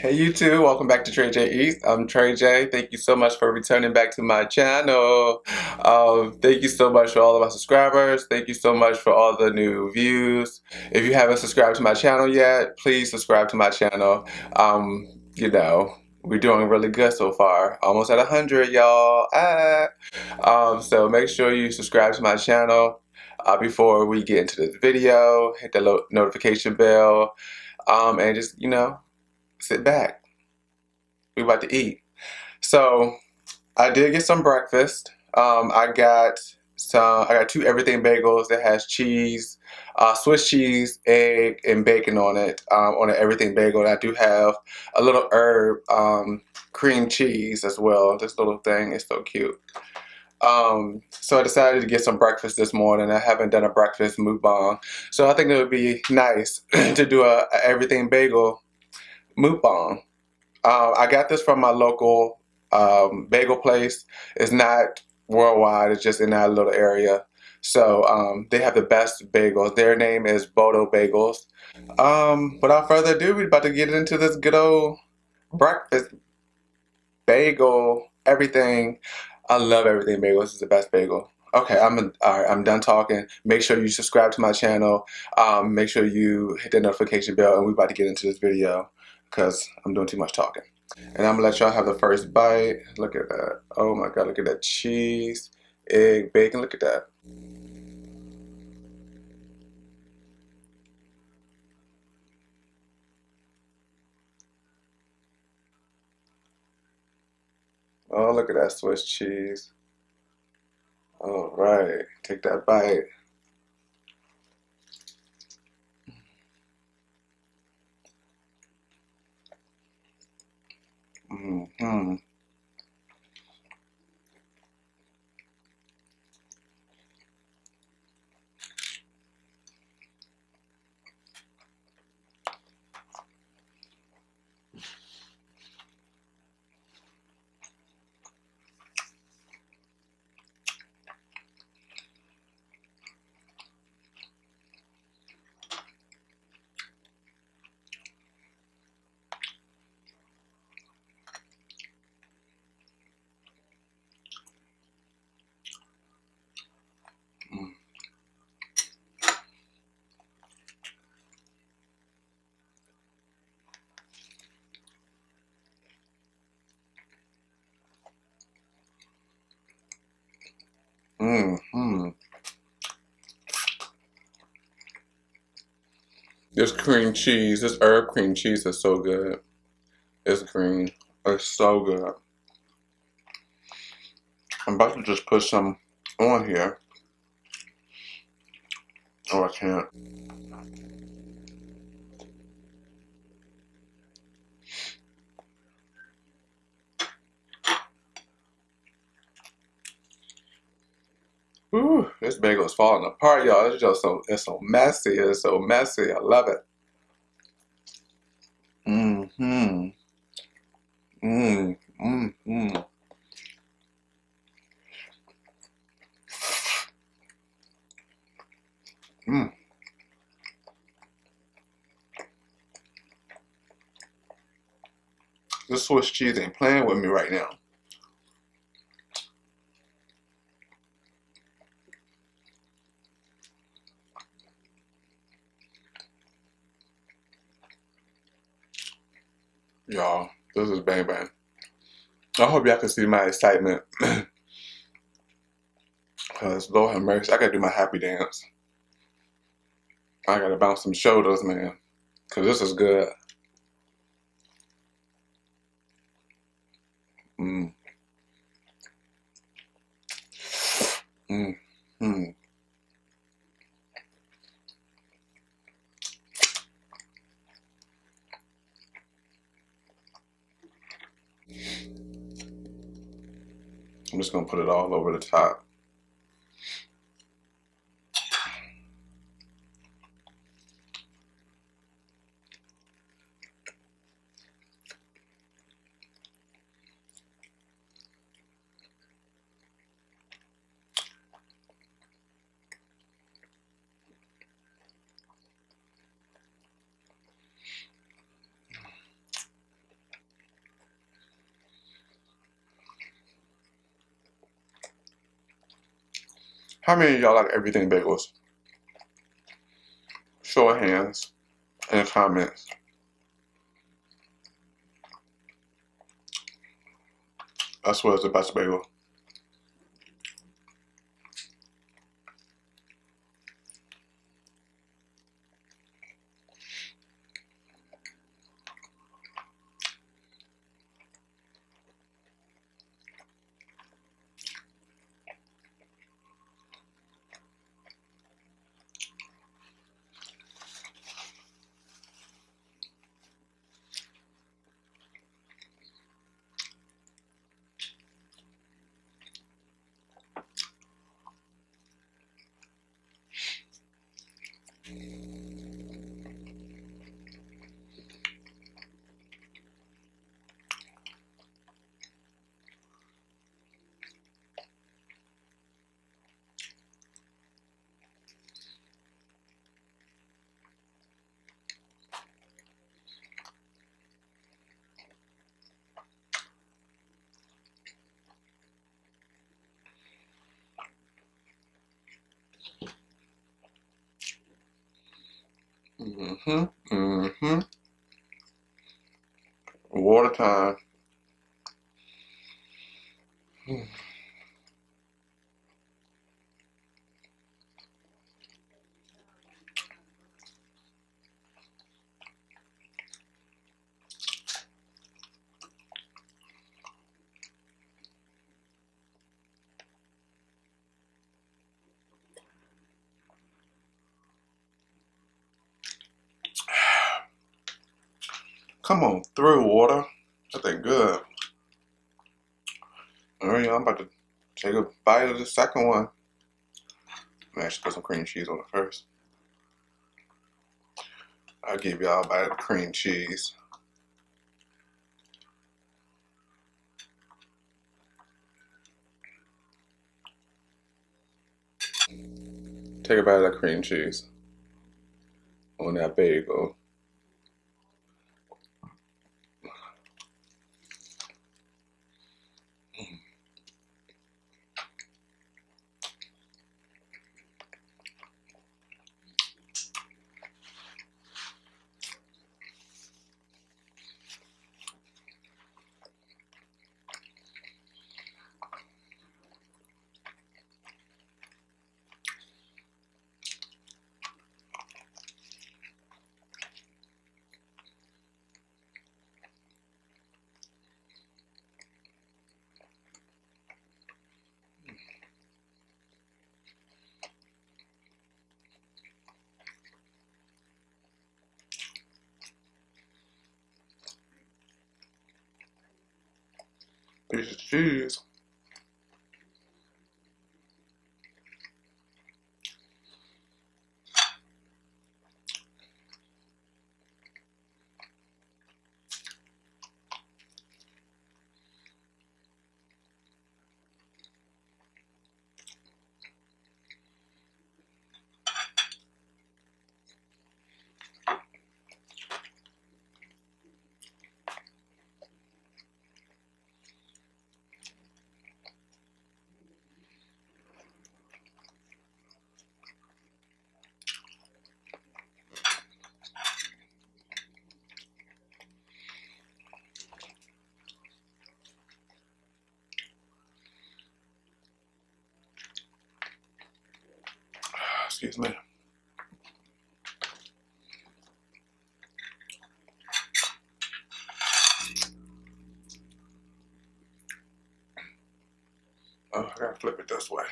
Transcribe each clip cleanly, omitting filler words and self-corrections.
Hey you too, welcome back to Trey J East. I'm Trey J. Thank you so much for returning back to my channel. Thank you so much for all of my subscribers. Thank you so much for all the new views. If you haven't subscribed to my channel yet, please subscribe to my channel. You know, we're doing really good so far. Almost at 100, y'all. So make sure you subscribe to my channel before we get into this video. Hit the notification bell and just, sit back. We about to eat. So I did get some breakfast. I got two everything bagels that has cheese, Swiss cheese, egg, and bacon on it. On an everything bagel, and I do have a little herb cream cheese as well. This little thing is so cute. So I decided to get some breakfast this morning. I haven't done a breakfast mukbang, so I think it would be nice to do a everything bagel mukbang. I got this from my local bagel place. It's not worldwide, it's just in that little area. So they have the best bagels. Their name is Bodo Bagels. Without further ado, we're about to get into this good old breakfast bagel, everything. I love everything bagel. This is the best bagel. Okay, all right, I'm done talking. Make sure you subscribe to my channel. Make sure you hit the notification bell, and we're about to get into this video because I'm doing too much talking. And I'm gonna let y'all have the first bite. Look at that. Oh my God, look at that cheese, egg, bacon. Look at that. Oh, look at that Swiss cheese. All right, take that bite. Mm-hmm. Mm-hmm. This cream cheese, this herb cream cheese is so good. It's green. It's so good. I'm about to just put some on here. Oh, I can't. Ooh, this bagel is falling apart, y'all. It's so messy. It's so messy. I love it. Mm-hmm. Mm, mm, mm. Mm. This Swiss cheese ain't playing with me right now. Y'all, this is bang bang. I hope y'all can see my excitement. Because, Lord have mercy, I gotta do my happy dance. I gotta bounce some shoulders, man. Because this is good. Mm, mm, mm. I'm just gonna put it all over the top. How many of y'all like everything bagels? Show of hands in the comments. I swear it's the best bagel. Water time. Come on through, water. That thing good. Alright, I'm about to take a bite of the second one. I'm actually put some cream cheese on it first. I'll give y'all a bite of the cream cheese. Take a bite of that cream cheese on that bagel. Piece of cheese. Excuse me. Oh, I gotta flip it this way.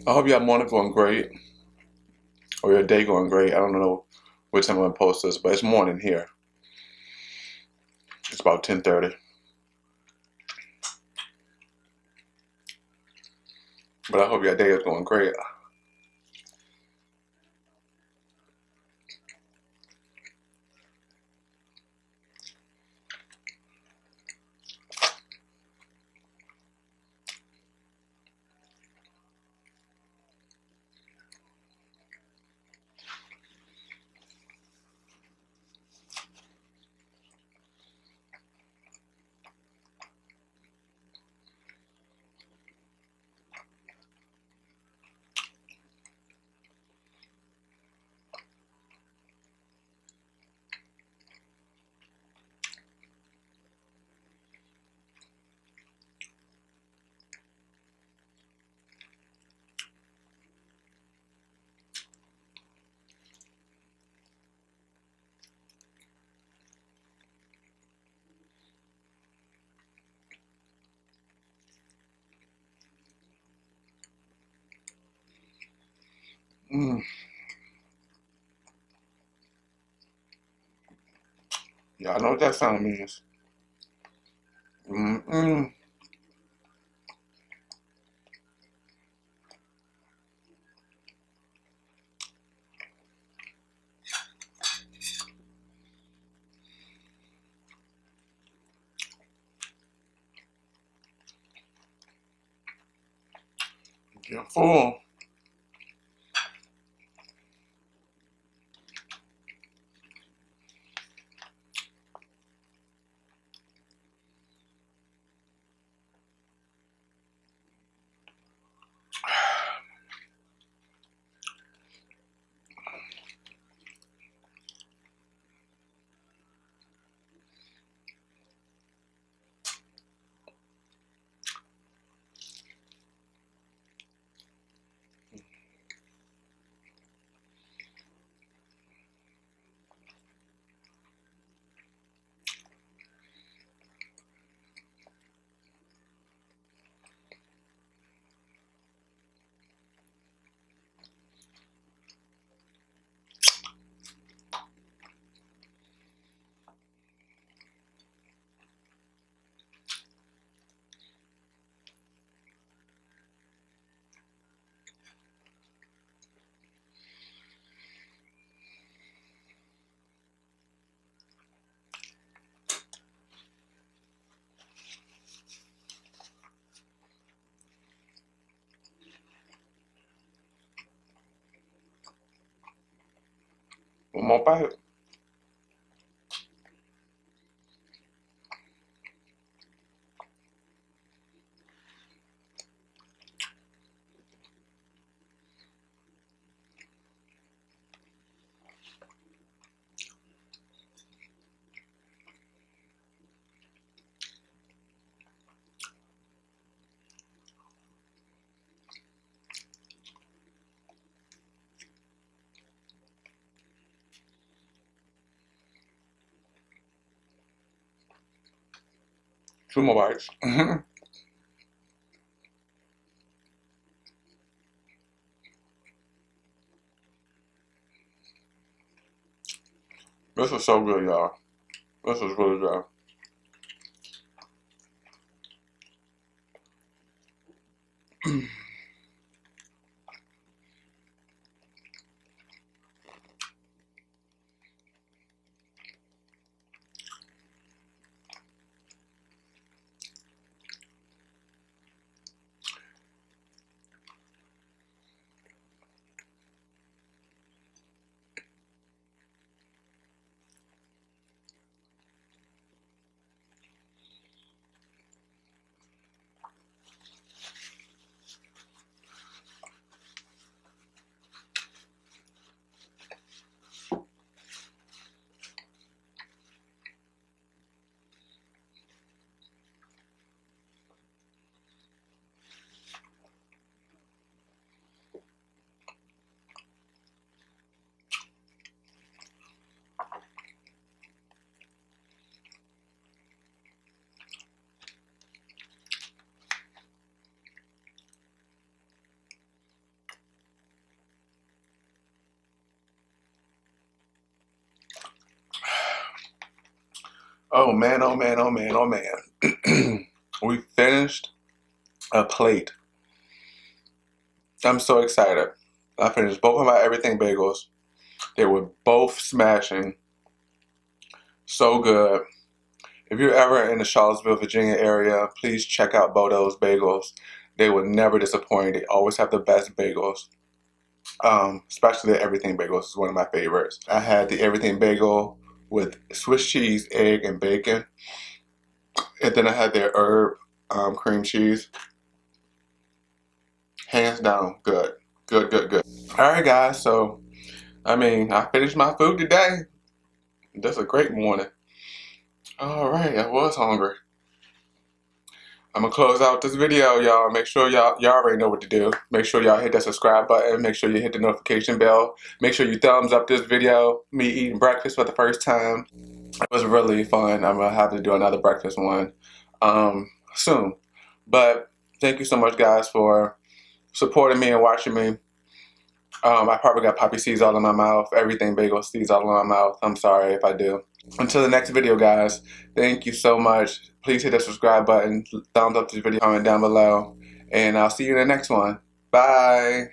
I hope y'all morning going great, or your day going great. I don't know what time I'm gonna post this, but it's morning here. It's about 10:30. But I hope your day is going great. Mm. Y'all know what that sound means. Mm-mm. Get full. One more bite. Two more bites. This is so good, y'all. This is really good. Oh man, oh man, oh man, oh man. We finished a plate. I'm so excited. I finished both of my everything bagels. They were both smashing. So good. If you're ever in the Charlottesville, Virginia area, please check out Bodo's Bagels. They will never disappoint. They always have the best bagels. Especially the everything bagels is one of my favorites. I had the everything bagel with Swiss cheese, egg, and bacon. And then I had their herb cream cheese. Hands down, good. Good, good, good. All right, guys. So, I finished my food today. That's a great morning. All right, I was hungry. I'm gonna close out this video, y'all. Make sure y'all already know what to do. Make sure y'all hit that subscribe button. Make sure you hit the notification bell. Make sure you thumbs up this video. Me eating breakfast for the first time. It was really fun. I'm gonna have to do another breakfast one soon. But thank you so much, guys, for supporting me and watching me. I probably got poppy seeds all in my mouth. Everything bagel seeds all in my mouth. I'm sorry if I do. Until the next video, guys, thank you so much. Please hit the subscribe button, thumbs up this video, comment down below, and I'll see you in the next one. Bye.